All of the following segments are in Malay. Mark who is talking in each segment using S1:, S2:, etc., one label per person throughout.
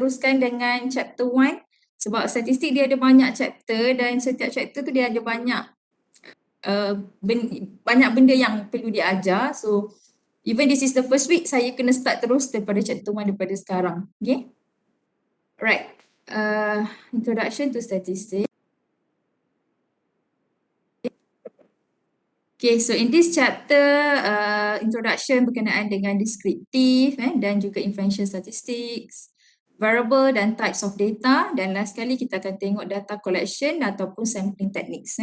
S1: teruskan dengan chapter 1 sebab statistik dia ada banyak chapter dan setiap chapter tu dia ada banyak benda yang perlu diajar. So even this is the first week, saya kena start terus daripada chapter 1 daripada sekarang. Okay. Right. Introduction to statistics. Okay, so in this chapter, introduction berkenaan dengan descriptive dan juga inferential statistics, variable dan types of data, dan last kali kita akan tengok data collection ataupun sampling techniques.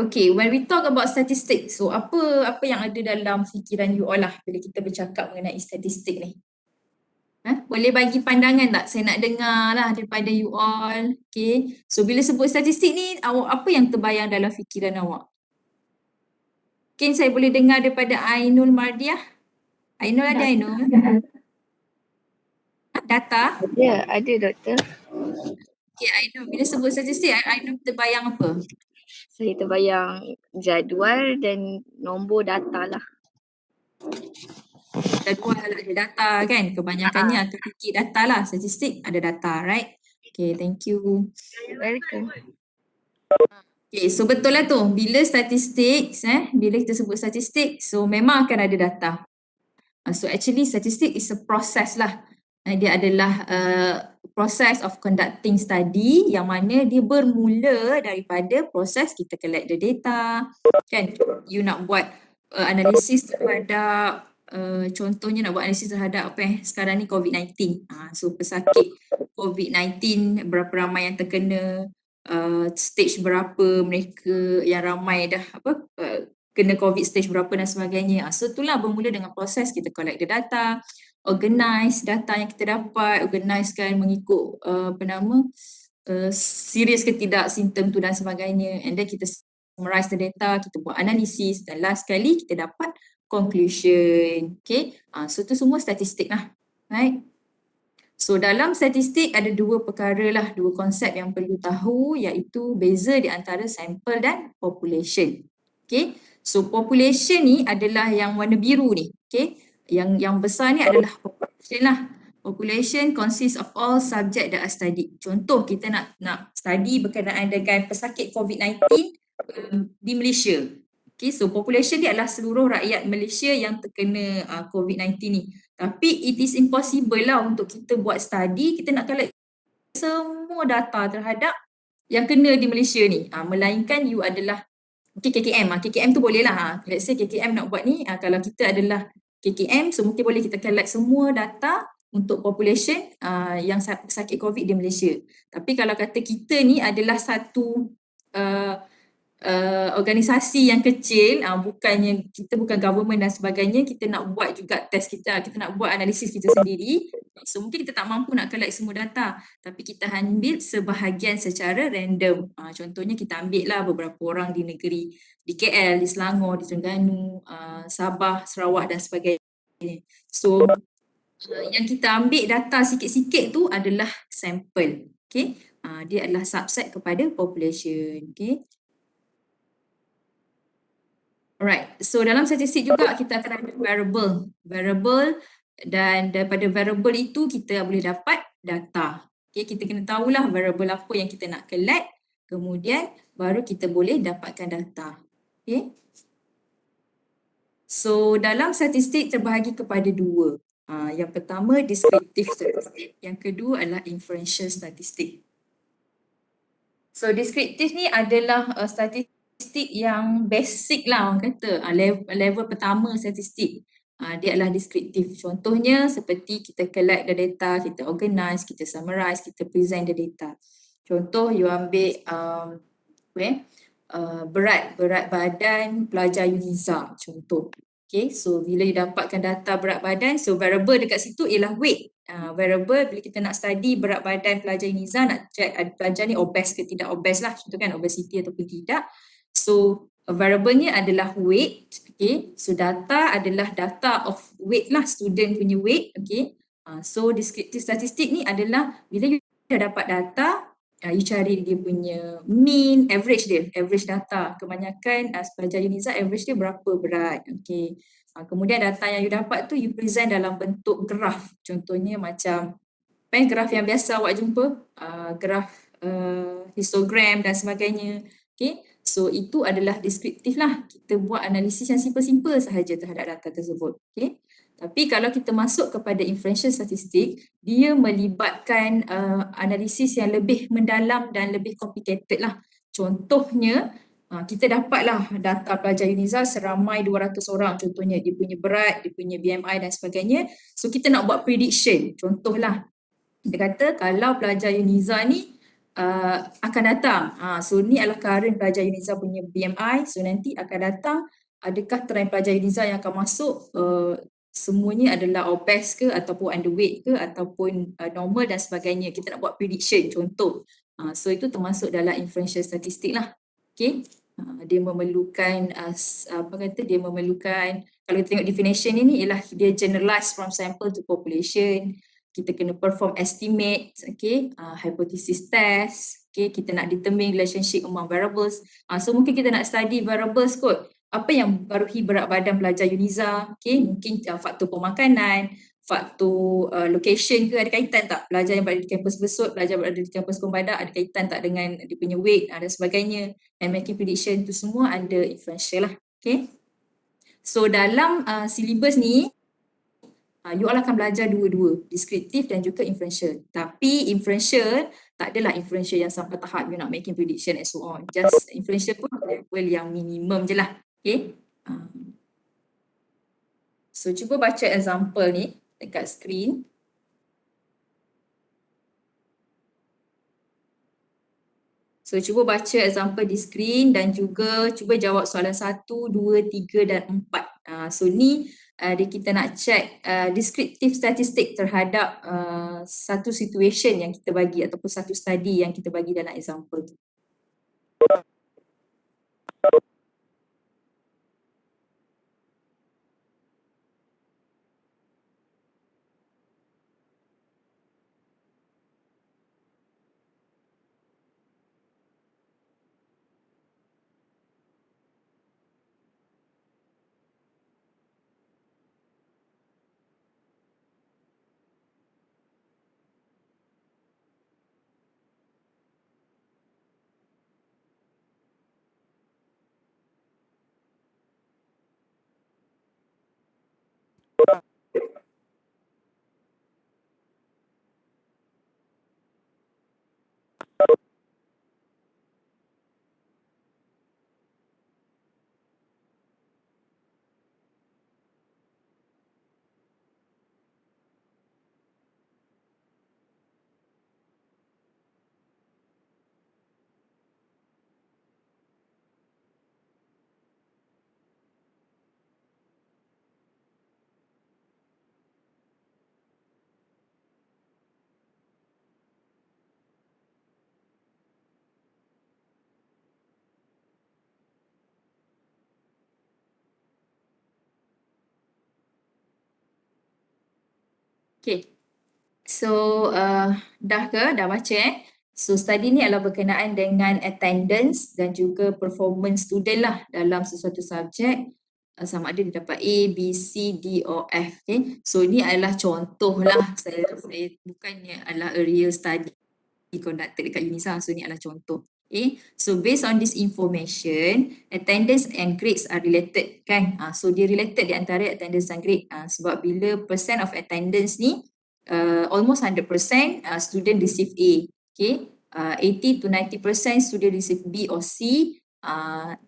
S1: Okay, when we talk about statistics, so apa yang ada dalam fikiran you all lah bila kita bercakap mengenai statistik ni? Boleh bagi pandangan tak? Saya nak dengar lah daripada you all. Okay, so bila sebut statistik ni, apa yang terbayang dalam fikiran awak? Mungkin saya boleh dengar daripada Ainul Mardiah. Ainul ada Ainul? Data?
S2: Ya, ada doktor.
S1: Okay, Ainul. Bila sebut statistik, Ainul terbayang apa?
S2: Saya terbayang jadual dan nombor data lah.
S1: Jadual ada data kan? Kebanyakannya akan fikir data lah. Statistik ada data, right? Okay, thank you.
S2: Welcome.
S1: Okay, so betul lah tu. Bila statistik, bila kita sebut statistik, so memang akan ada data. So actually statistik is a process lah. Dia adalah process of conducting study yang mana dia bermula daripada proses kita collect the data. Kan? You nak buat analisis terhadap contohnya nak buat analisis terhadap sekarang ni COVID-19. So pesakit COVID-19 berapa ramai yang terkena, stage berapa mereka yang ramai dah kena COVID stage berapa dan sebagainya. So itulah bermula dengan proses kita collect the data, organize data yang kita dapat, organizekan mengikut serius ke tidak simptom tu dan sebagainya, and then kita summarize the data, kita buat analisis, dan last kali kita dapat conclusion. Okay, so tu semua statistik lah, right? So dalam statistik ada dua perkara lah, dua konsep yang perlu tahu, iaitu beza di antara sampel dan population. Okay, so population ni adalah yang warna biru ni. Okay, yang besar ni adalah population lah. Population consists of all subject that are studied. Contoh kita nak study berkenaan dengan pesakit COVID-19 di Malaysia. Okay, so population dia adalah seluruh rakyat Malaysia yang terkena COVID-19 ni. Tapi it is impossible lah untuk kita buat study, kita nak collect semua data terhadap yang kena di Malaysia ni. Melainkan you adalah, okay, KKM. KKM tu boleh lah. Let's say KKM nak buat ni, kalau kita adalah KKM, so mungkin boleh kita collect semua data untuk population yang sakit COVID di Malaysia. Tapi kalau kata kita ni adalah satu organisasi yang kecil, bukannya kita bukan government dan sebagainya, kita nak buat juga test kita nak buat analisis kita sendiri, so mungkin kita tak mampu nak collect semua data, tapi kita ambil sebahagian secara random. Contohnya kita ambil lah beberapa orang di negeri, di KL, di Selangor, di Terengganu, Sabah, Sarawak dan sebagainya. So yang kita ambil data sikit-sikit tu adalah sampel. Okay, dia adalah subset kepada population. Okay. Alright, so dalam statistik juga kita akan ada variable, dan daripada variable itu kita boleh dapat data. Okay, kita kena tahulah variable apa yang kita nak collect, kemudian baru kita boleh dapatkan data. Okay. So dalam statistik terbahagi kepada dua. Yang pertama descriptive statistik, yang kedua adalah inferential statistik. So descriptive ni adalah statistik yang basic lah orang kata, level pertama statistik. Dia adalah deskriptif. Contohnya seperti kita collect the data, kita organize, kita summarize, kita present the data. Contoh you ambil berat badan pelajar Uniza, contoh. Okay, so bila you dapatkan data berat badan, so variable dekat situ ialah weight. Variable bila kita nak study berat badan pelajar Uniza, nak check pelajar ni obese ke tidak obese lah, contoh kan obesity ataupun tidak. So variable-nya adalah weight. Okay, so data adalah data of weight lah, student punya weight. Okay, so descriptive statistik ni adalah bila you dah dapat data, you cari dia punya mean, average dia, average data. Kebanyakan pelajar Uniza average dia berapa berat. Okay, kemudian data yang you dapat tu you present dalam bentuk graf. Contohnya macam graf yang biasa awak jumpa, graf histogram dan sebagainya. Okay, so itu adalah deskriptif lah. Kita buat analisis yang simple-simple sahaja terhadap data tersebut. Okay, tapi kalau kita masuk kepada inferential statistik, dia melibatkan analisis yang lebih mendalam dan lebih complicated lah. Contohnya, kita dapatlah data pelajar UNIZA seramai 200 orang, contohnya dia punya berat, dia punya BMI dan sebagainya. So kita nak buat prediction, contohlah dia kata kalau pelajar UNIZA ni akan datang, so ni adalah current pelajar UNIZA punya BMI, so nanti akan datang adakah trend pelajar UNIZA yang akan masuk semuanya adalah obese ke ataupun underweight ke ataupun normal dan sebagainya. Kita nak buat prediction, contoh. So itu termasuk dalam inferential statistik lah. Okay. Dia memerlukan dia memerlukan, kalau kita tengok definition ini ialah dia generalized from sample to population. Kita kena perform estimate, okay, hypothesis test, okay, kita nak determine relationship among variables. So mungkin kita nak study variables kot. Apa yang mempengaruhi berat badan pelajar UNIZA, okay, mungkin faktor pemakanan, faktor location ke, ada kaitan tak? Pelajar yang berada di kampus Besut, pelajar berada di kampus Kumbadak, ada kaitan tak dengan dia punya weight dan sebagainya. And making prediction tu semua ada inferential lah. Okay. So dalam syllabus ni, you all akan belajar dua-dua, deskriptif dan juga inferential. Tapi inferential, tak adalah inferential yang sampai tahap you nak making prediction and so on. Just inferential pun level yang minimum je lah. Okay. So cuba baca example ni dekat screen. So cuba baca example di screen dan juga cuba jawab soalan 1, 2, 3 dan 4. So ni kita nak check descriptive statistik terhadap satu situation yang kita bagi ataupun satu study yang kita bagi dalam example tu. Okay. So dah ke? Dah baca So study ni adalah berkenaan dengan attendance dan juga performance student lah dalam sesuatu subjek. Sama ada dia dapat A, B, C, D or F. Okay. So ini adalah contoh lah. Saya bukannya adalah a real study conducted dekat UNISA. So ini adalah contoh. Okay. So based on this information, attendance and grades are related kan. So dia related di antara attendance dan grade. Sebab bila percent of attendance ni almost 100% student receive A. Okay. 80 to 90% student receive B or C.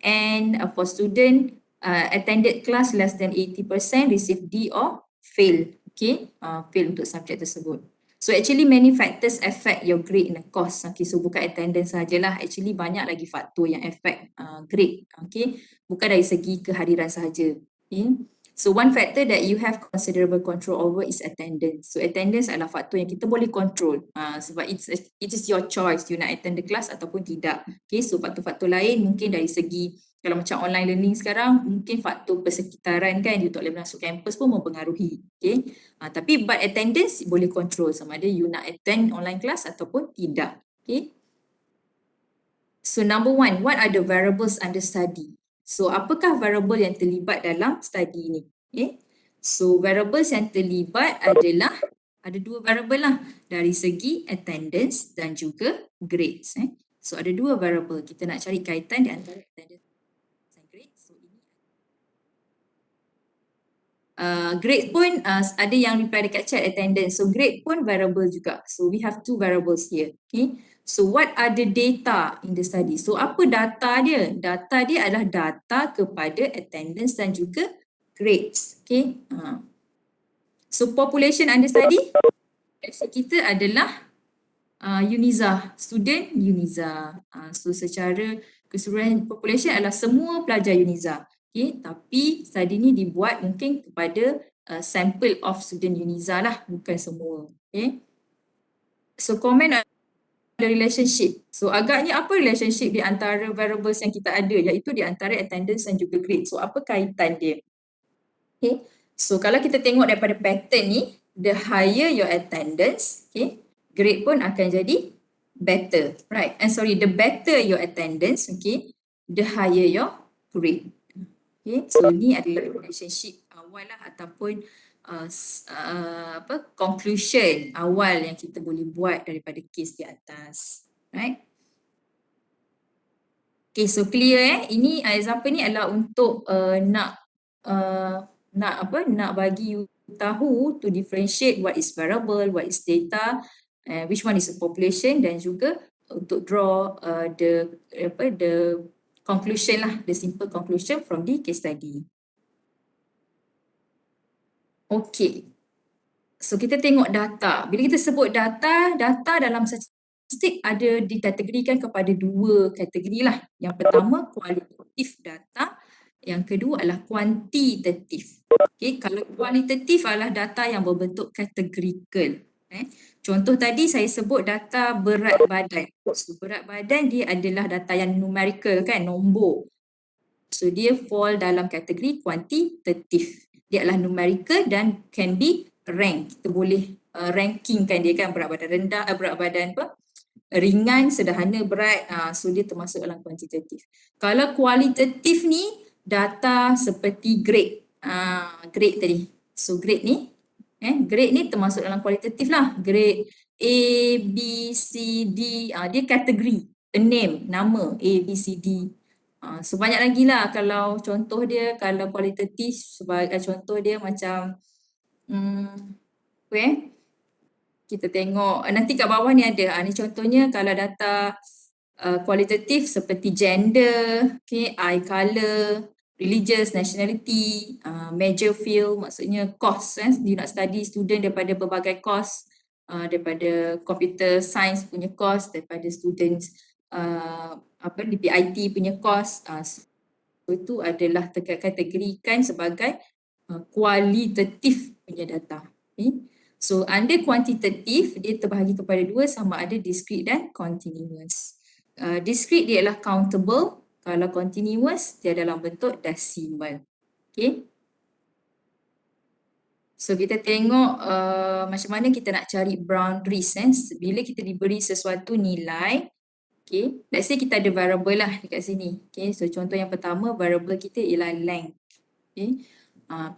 S1: And for student attended class less than 80% receive D or fail. Okay. Fail untuk subjek tersebut. So actually many factors affect your grade in the course. Okay, so bukan attendance sajalah. Actually banyak lagi faktor yang affect grade. Okay, bukan dari segi kehadiran sahaja. Okay. So one factor that you have considerable control over is attendance. So attendance adalah faktor yang kita boleh control. Sebab it is your choice. You nak attend the class ataupun tidak. Okay, so faktor-faktor lain mungkin dari segi kalau macam online learning sekarang, mungkin faktor persekitaran kan, you tak boleh masuk kampus pun mempengaruhi. Okay. Tapi but attendance boleh control sama ada you nak attend online class ataupun tidak. Okay. So number one, what are the variables under study? So apakah variable yang terlibat dalam study ni? Okay. So variables yang terlibat adalah Ada dua variable lah dari segi attendance dan juga grades. So ada dua variable. Kita nak cari kaitan di antara attendance dan grades. So ini grade pun ada yang reply dekat chat attendance. So grade pun variable juga. So we have two variables here. Okay. So what are the data in the study? So apa data dia? Data dia adalah data kepada attendance dan juga grades. Okay. So population under study kita adalah UNIZA, student UNIZA. So secara keseluruhan population adalah semua pelajar UNIZA. Okay, tapi study ni dibuat mungkin kepada sample of student UNIZA lah, bukan semua. Okay. So comment on the relationship. So agaknya apa relationship di antara variables yang kita ada, iaitu di antara attendance dan juga grade. So apa kaitan dia? Okay. So kalau kita tengok daripada pattern ni, the higher your attendance, okay, grade pun akan jadi better, right? The better your attendance, okay, the higher your grade. Okay, so ni adalah relationship awal lah ataupun conclusion awal yang kita boleh buat daripada kes di atas, right? Okay, so clear Ini example ni adalah untuk nak bagi you tahu to differentiate what is variable, what is data, which one is a population, dan juga untuk draw the conclusion lah, the simple conclusion from the case study. Okay. So kita tengok data. Bila kita sebut data, data dalam statistik ada dikategorikan kepada dua kategori lah. Yang pertama kualitatif data, yang kedua adalah kuantitatif. Okay, kalau kualitatif adalah data yang berbentuk kategorikal. Contoh tadi saya sebut data berat badan. So berat badan dia adalah data yang numerical kan, nombor. So dia fall dalam kategori kuantitatif. Dia adalah numerical dan can be ranked. Kita boleh rankingkan dia kan, berat badan rendah, berat badan ringan, sederhana, berat. So dia termasuk dalam kuantitatif. Kalau kualitatif ni data seperti grade. Grade tadi. So grade ni, grade ni termasuk dalam kualitatif lah. Grade A, B, C, D. Dia kategori, a name, nama A, B, C, D. So banyak lagi lah kalau contoh dia, kalau kualitatif sebagai contoh dia macam kita tengok nanti kat bawah ni ada, ni contohnya kalau data kualitatif seperti gender, okay, eye colour, religious, nationality, major field, maksudnya course, you nak study student daripada berbagai course, daripada computer science punya course, daripada students DPIT punya course, itu adalah terkategorikan sebagai kualitatif punya data. Okay. So under kuantitatif dia terbahagi kepada dua, sama ada discrete dan continuous. Discrete dia adalah countable, kalau continuous dia dalam bentuk decimal. Okay. So kita tengok macam mana kita nak cari boundaries. Bila kita diberi sesuatu nilai, okay, let's say kita ada variable lah dekat sini. Okay, so contoh yang pertama variable kita ialah length. Okay,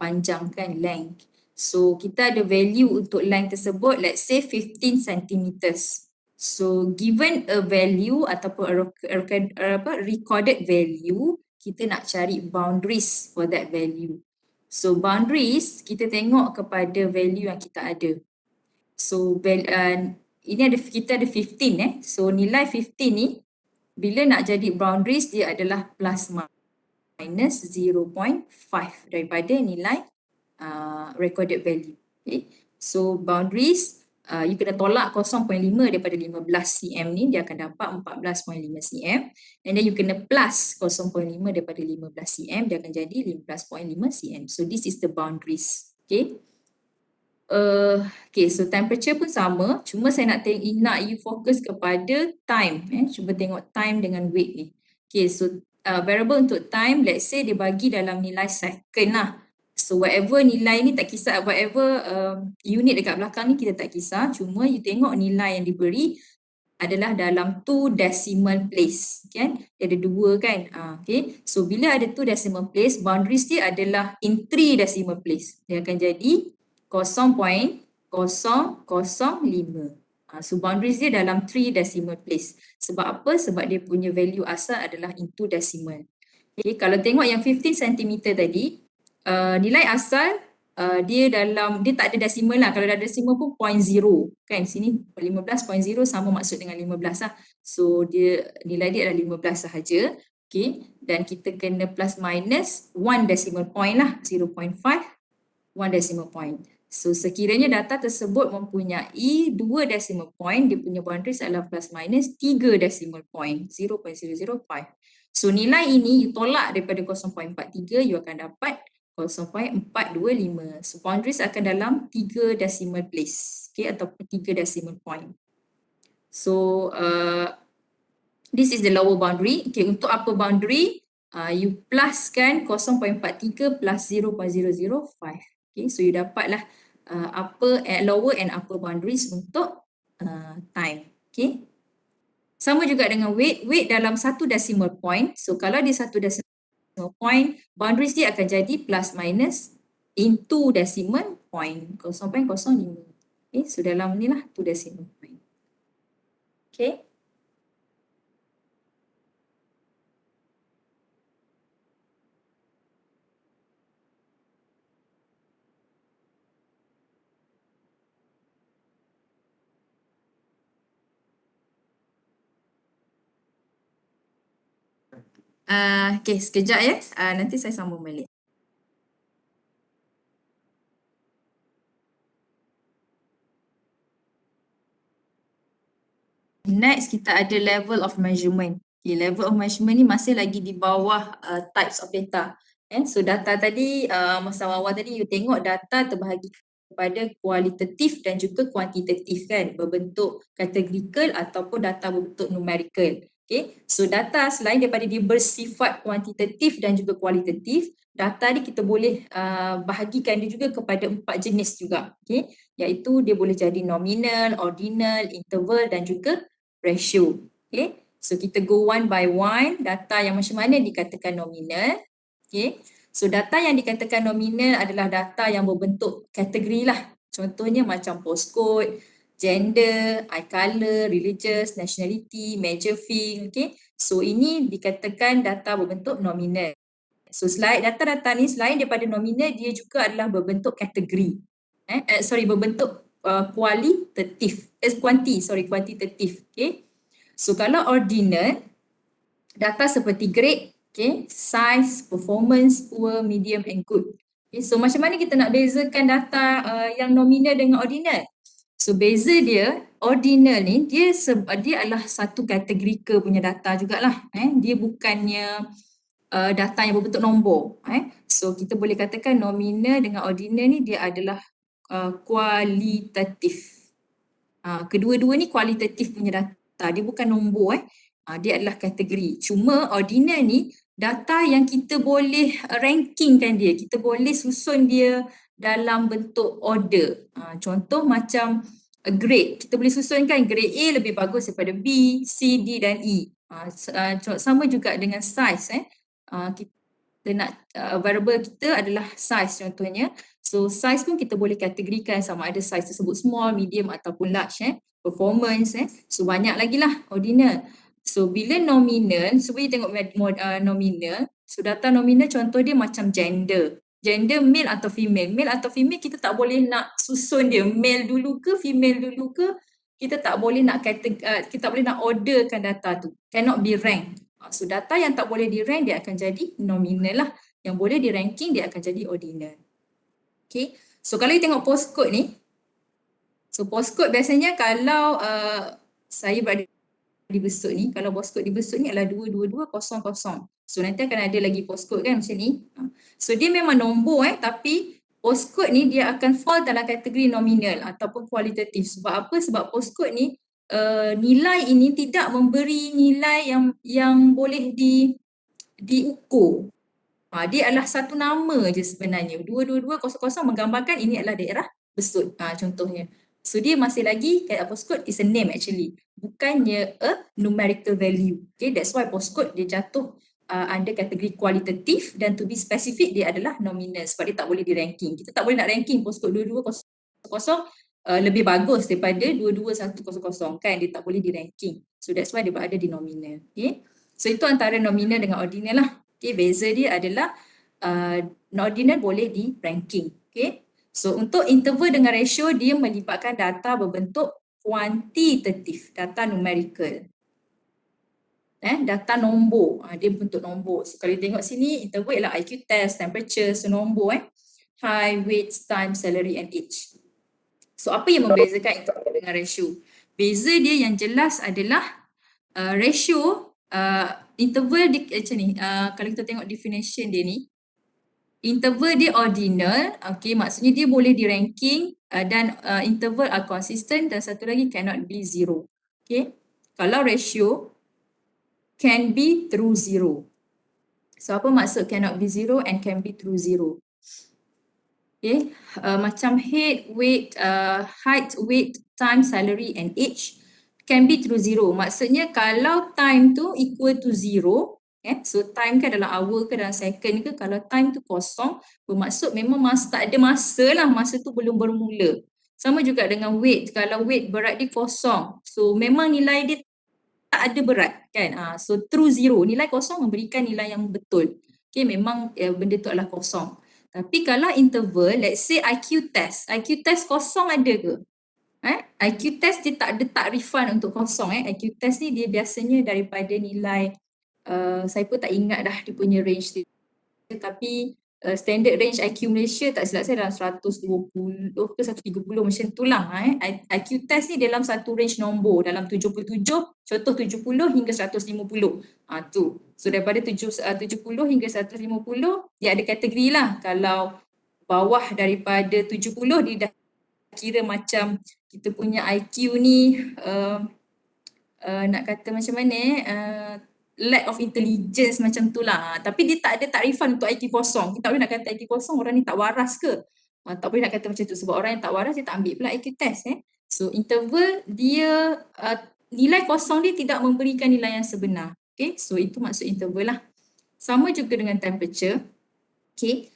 S1: panjang kan, length. So kita ada value untuk length tersebut, let's say 15 centimeters. So given a value ataupun recorded value, kita nak cari boundaries for that value. So boundaries kita tengok kepada value yang kita ada. So ini kita ada 15 So nilai 15 ni bila nak jadi boundaries dia adalah plus minus 0.5 daripada nilai recorded value. Okay. So boundaries you kena tolak 0.5 daripada 15 cm ni, dia akan dapat 14.5 cm, and then you kena plus 0.5 daripada 15 cm, dia akan jadi 15.5 cm. So this is the boundaries. Okay. Okay, so temperature pun sama, cuma saya nak you fokus kepada time. Cuba tengok time dengan weight ni. Okay, so variable untuk time, let's say dia bagi dalam nilai second lah. So whatever nilai ni tak kisah, whatever unit dekat belakang ni kita tak kisah, cuma you tengok nilai yang diberi adalah dalam 2 decimal place. Kan? Dia ada 2 kan. Okay, so bila ada 2 decimal place, boundaries dia adalah in 3 decimal place. Dia akan jadi 0.0 So boundaries dia dalam 3 decimal place. Sebab apa? Sebab dia punya value asal adalah into decimal. Okay, kalau tengok yang 15 cm tadi, nilai asal dia tak ada decimal lah. Kalau ada decimal pun 0.0 kan. Sini 15.0 sama maksud dengan 15 lah. So nilai dia adalah 15 sahaja. Okay, dan kita kena plus minus 1 decimal point lah, 0.5, 1 decimal point. So sekiranya data tersebut mempunyai 2 decimal point, dia punya boundaries adalah plus minus 3 decimal point, 0.005. So nilai ini you tolak daripada 0.43, you akan dapat 0.425. So boundaries akan dalam 3 decimal place, okay, ataupun 3 decimal point. So this is the lower boundary. Okay, untuk upper boundary, you pluskan 0.43 plus 0.005. Okay, so you dapatlah lower and upper boundaries untuk time. Okay. Sama juga dengan weight dalam 1 decimal point. So kalau di 1 decimal point, boundaries dia akan jadi plus minus into decimal point 0.05. Okay, so dalam ni lah 2 decimal point. Okay. Okay, sekejap ya. Nanti saya sambung balik. Next, kita ada level of measurement. Okay, level of measurement ni masih lagi di bawah types of data. So data tadi, masa awal tadi you tengok data terbahagi kepada kualitatif dan juga kuantitatif kan, berbentuk categorical ataupun data berbentuk numerical. Okay, so data selain daripada dia bersifat kuantitatif dan juga kualitatif, data ni kita boleh bahagikan dia juga kepada 4 jenis juga. Okay, iaitu dia boleh jadi nominal, ordinal, interval dan juga ratio. Okay, so kita go one by one. Data yang macam mana dikatakan nominal. Okay, so data yang dikatakan nominal adalah data yang berbentuk kategori lah. Contohnya macam postcode, gender, eye color, religious, nationality, major field. Okay, so ini dikatakan data berbentuk nominal. So data-data ni selain daripada nominal, dia juga adalah berbentuk kategori. Berbentuk kuantitatif. Kuantitatif. Okay. So kalau ordinal, data seperti grade, okay, size, performance, poor, medium and good. Okay, so macam mana kita nak bezakan data yang nominal dengan ordinal? So beza dia, ordinal ni dia adalah satu kategori punya data jugalah. Dia bukannya data yang berbentuk nombor. So kita boleh katakan nominal dengan ordinal ni dia adalah kualitatif. Kedua-dua ni kualitatif punya data, dia bukan nombor. Dia adalah kategori. Cuma ordinal ni data yang kita boleh rankingkan dia, kita boleh susun dia dalam bentuk order. Contoh macam grade, kita boleh susunkan grade A lebih bagus daripada B, C, D dan E. Sama juga dengan size. Kita nak variable kita adalah size contohnya. So size pun kita boleh kategorikan sama ada size tersebut small, medium ataupun large. Performance. So banyak lagi lah ordinal. So bila nominal, supaya tengok nominal. So data nominal contoh dia macam gender. Gender male atau female. Male atau female kita tak boleh nak susun dia male dulu ke female dulu ke. Kita tak boleh nak kita tak boleh nak orderkan data tu. Cannot be ranked. So data yang tak boleh di rank dia akan jadi nominal lah. Yang boleh di ranking dia akan jadi ordinal. Okay. So kalau you tengok postcode ni. So postcode biasanya kalau saya berada di Besut ni. Kalau postcode di Besut ni adalah 22200. So nanti akan ada lagi postcode kan macam ni. So dia memang nombor tapi postcode ni dia akan fall dalam kategori nominal ataupun kualitatif. Sebab apa? Sebab postcode ni nilai ini tidak memberi nilai yang boleh diukur. Dia adalah satu nama je sebenarnya. 22200 menggambarkan ini adalah daerah Besut contohnya. So dia masih lagi postcode is a name actually. Bukannya a numerical value. Okay, that's why postcode dia jatuh under kategori kualitatif dan to be specific dia adalah nominal sebab dia tak boleh di ranking. Kita tak boleh nak ranking postcode 2200 lebih bagus daripada 22100 kan, dia tak boleh di ranking. So that's why dia berada di nominal. Okay. So itu antara nominal dengan ordinal lah. Okay, beza dia adalah ordinal boleh di ranking. Okay. So untuk interval dengan ratio dia melibatkan data berbentuk kuantitatif, data numerical. Data nombor, dia bentuk nombor. So kalau tengok sini interval ialah IQ test, temperature, so nombor height, weight, time, salary and age. So apa yang membezakan interval dengan ratio? Beza dia yang jelas adalah ratio, interval dia macam ni, kalau kita tengok definition dia ni, interval dia ordinal, okay, maksudnya dia boleh di ranking dan interval are consistent, dan satu lagi cannot be zero. Okay. Kalau ratio can be through zero. So apa maksud cannot be zero and can be through zero? Okay, macam height, weight, time, salary and age can be through zero. Maksudnya kalau time tu equal to zero, so time kan dalam hour ke dalam second ke, kalau time tu kosong, bermaksud memang tak ada masa lah, masa tu belum bermula. Sama juga dengan weight, kalau weight berat dia kosong, so memang nilai dia tak ada berat kan. So true zero, nilai kosong memberikan nilai yang betul. Okay, memang benda tu adalah kosong. Tapi kalau interval, let's say IQ test kosong ada ke? IQ test dia tak ada takrifan untuk kosong. IQ test ni dia biasanya daripada nilai, saya pun tak ingat dah dia punya range dia, tapi standard range IQ Malaysia tak silap saya dalam 120 ke 130 macam tu lah. IQ test ni dalam satu range nombor, dalam 77, contoh 70 hingga 150. Tu. So daripada 70 hingga 150 dia ada kategori lah. Kalau bawah daripada 70 dia dah kira macam kita punya IQ ni nak kata macam mana lack of intelligence macam tu lah. Tapi dia tak ada takrifan untuk IQ kosong. Kita tak boleh nak kata IQ kosong orang ni tak waras ke. Tak boleh nak kata macam tu sebab orang yang tak waras dia tak ambil pula IQ test. So interval dia nilai kosong dia tidak memberikan nilai yang sebenar. Okay, so itu maksud interval lah. Sama juga dengan temperature. Okay,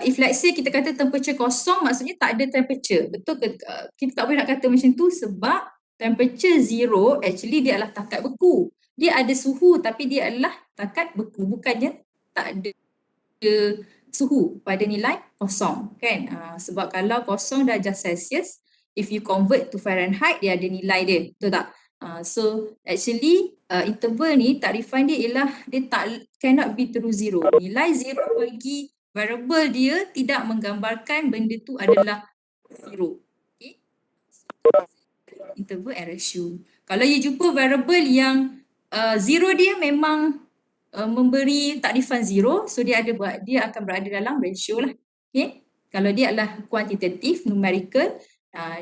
S1: if let's say kita kata temperature kosong maksudnya tak ada temperature. Betul ke? Kita tak boleh nak kata macam tu sebab temperature zero actually dia adalah takat beku. Dia ada suhu tapi dia adalah takat beku, bukannya tak ada suhu pada nilai kosong kan. Sebab kalau kosong darjah Celsius, if you convert to Fahrenheit dia ada nilai dia, betul tak? So actually interval ni takrifan dia ialah dia cannot be through zero. Nilai zero bagi variable dia tidak menggambarkan benda tu adalah zero. Okay? Interval and ratio. Kalau you jumpa variable yang zero dia memang memberi takrifan zero, so dia akan berada dalam ratio lah. Okay? Kalau dia adalah kuantitatif, numerical,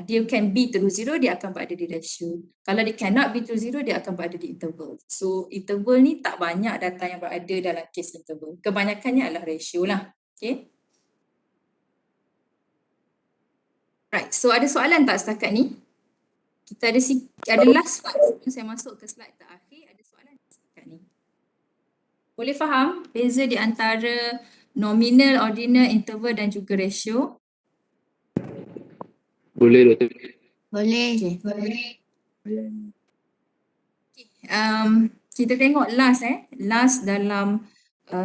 S1: dia can be through zero, dia akan berada di ratio. Kalau dia cannot be through zero, dia akan berada di interval. So interval ni tak banyak data yang berada dalam case interval. Kebanyakannya adalah ratio lah. Okay? Right, so ada soalan tak setakat ni? Kita ada last slide sebelum saya masuk ke slide terakhir. Ada soalan tak setakat ni? Boleh faham beza di antara nominal, ordinal, interval dan juga ratio?
S3: Boleh Doktor.
S2: Boleh.
S1: Okay. Kita tengok last dalam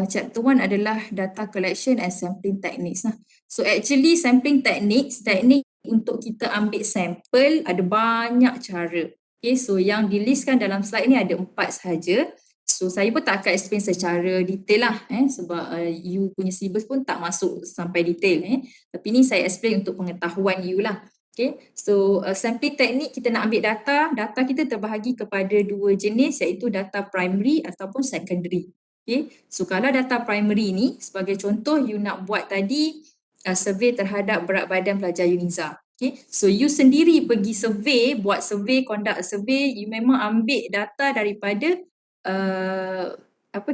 S1: chapter 1 adalah data collection and sampling techniques. So actually sampling techniques, teknik untuk kita ambil sampel ada banyak cara. Okay, so yang dilistkan dalam slide ni ada 4 sahaja. So saya pun tak akan explain secara detail lah sebab you punya syllabus pun tak masuk sampai detail. Tapi ni saya explain untuk pengetahuan you lah. Okay, so sampling teknik kita nak ambil data kita terbahagi kepada 2 jenis iaitu data primary ataupun secondary. Okay, so kalau data primary ni sebagai contoh you nak buat tadi survey terhadap berat badan pelajar UNIZA. Okay, so you sendiri pergi survey, buat survey, conduct survey, you memang ambil data daripada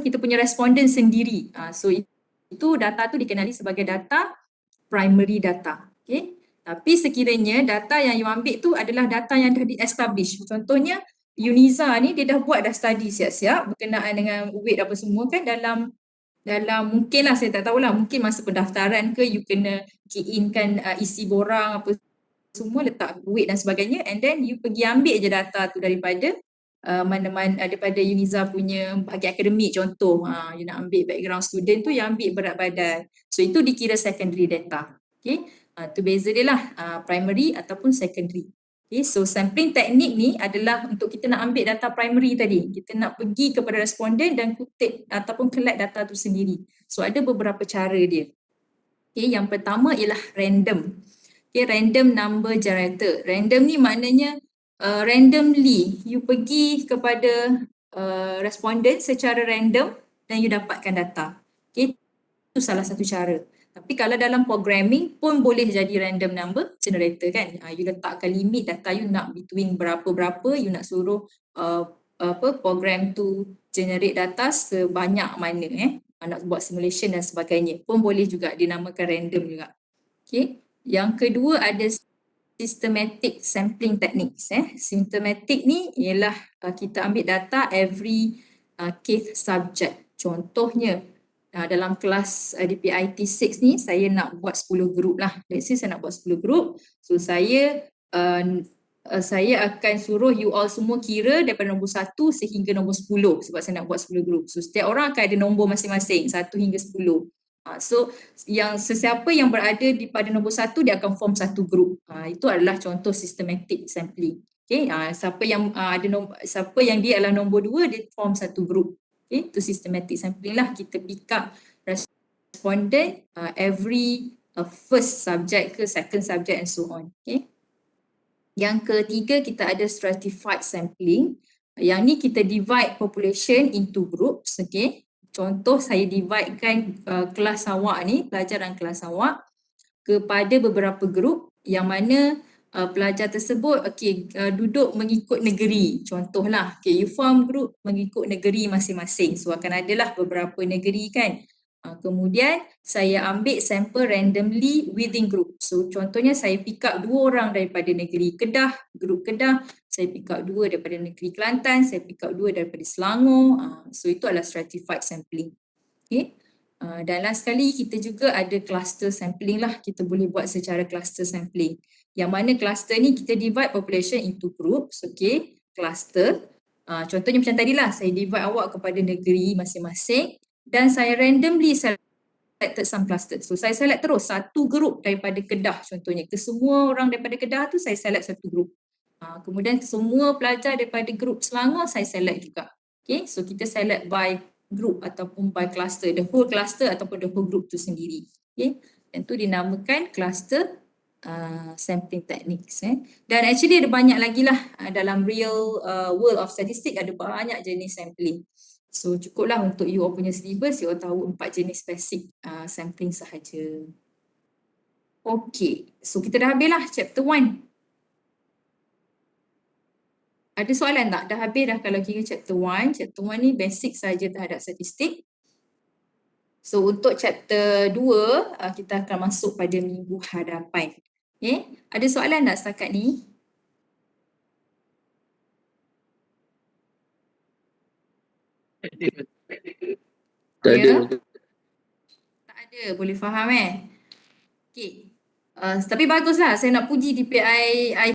S1: kita punya responden sendiri. So itu data tu dikenali sebagai data primary data. Okay. Tapi sekiranya data yang you ambil tu adalah data yang dah di-establish. Contohnya UNIZA ni dia dah buat study siap-siap berkenaan dengan weight apa semua kan dalam mungkin lah saya tak tahulah, mungkin masa pendaftaran ke you kena key in kan isi borang apa semua, letak duit dan sebagainya, and then you pergi ambil je data tu daripada daripada Uniza punya bahagian akademik contoh. You nak ambil background student tu, yang ambil berat badan. So itu dikira secondary data. Okay, tu beza dia lah, primary ataupun secondary. Okay, so sampling teknik ni adalah untuk kita nak ambil data primary tadi. Kita nak pergi kepada responden dan kutip ataupun collect data tu sendiri. So ada beberapa cara dia. Okay, yang pertama ialah random. Okay, random number generator. Random ni maknanya randomly you pergi kepada responden secara random dan you dapatkan data. Okay, itu salah satu cara. Tapi kalau dalam programming pun boleh jadi random number generator kan. You letakkan limit data you nak between berapa-berapa, you nak suruh program tu generate data sebanyak mana nak buat simulation dan sebagainya. Pun boleh juga dinamakan random juga. Okay. Yang kedua ada systematic sampling techniques. Systematic ni ialah kita ambil data every case subject. Contohnya dalam kelas DPIT 6 ni saya nak buat 10 group lah. Let's say saya nak buat 10 group. So saya akan suruh you all semua kira daripada nombor 1 sehingga nombor 10 sebab saya nak buat 10 group. So setiap orang akan ada nombor masing-masing 1 hingga 10. So yang sesiapa yang berada di pada nombor 1 dia akan form satu group. Itu adalah contoh systematic sampling. Okay, siapa yang dia adalah nombor 2 dia form satu group. Okay, itu systematic sampling lah. Kita pick up respondent every first subject ke second subject and so on. Okay. Yang ketiga kita ada stratified sampling. Yang ni kita divide population into groups. Okay. Contoh saya dividekan kelas awak ni, pelajaran kelas awak kepada beberapa group yang mana pelajar tersebut duduk mengikut negeri. Contohlah, you form group mengikut negeri masing-masing. So akan adalah beberapa negeri kan. Kemudian saya ambil sampel randomly within group. So contohnya saya pick up 2 orang daripada negeri Kedah, grup Kedah. Saya pick up 2 daripada negeri Kelantan, saya pick up 2 daripada Selangor. So itu adalah stratified sampling. Okay. Dan last sekali kita juga ada cluster sampling lah. Kita boleh buat secara cluster sampling. Yang mana cluster ni kita divide population into groups. Okay. Cluster. Contohnya macam tadi lah. Saya divide awak kepada negeri masing-masing. Dan saya randomly selected some cluster. So saya select terus satu group daripada Kedah contohnya. Ke semua orang daripada Kedah tu saya select satu group. Kemudian semua pelajar daripada group Selangor saya select juga. Okay. So kita select by group ataupun by cluster, the whole cluster ataupun the whole group tu sendiri. Okay. Dan tu dinamakan cluster sampling techniques. Dan actually ada banyak lagi lah dalam real world of statistics, ada banyak jenis sampling. So cukuplah untuk you all punya syllabus, you all tahu 4 jenis basic sampling sahaja. Okay, so kita dah habis lah chapter 1. Ada soalan tak? Dah habis dah kalau kira chapter 1. Chapter 1 ni basic saja terhadap statistik. So untuk chapter 2, kita akan masuk pada minggu hadapan. Okay, ada soalan tak setakat ni?
S3: Tak ada.
S1: Tak ada, boleh faham Okay. Tapi baguslah, saya nak puji DPI